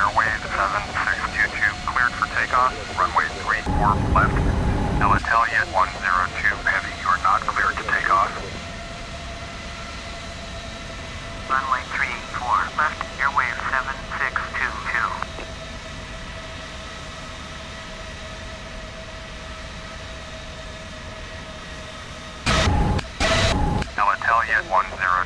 Airwave 7622 cleared for takeoff. Runway 34 left. Alitalia 102 Heavy, you are not cleared to take off. Runway 34 left. Airwave 7622. Alitalia 102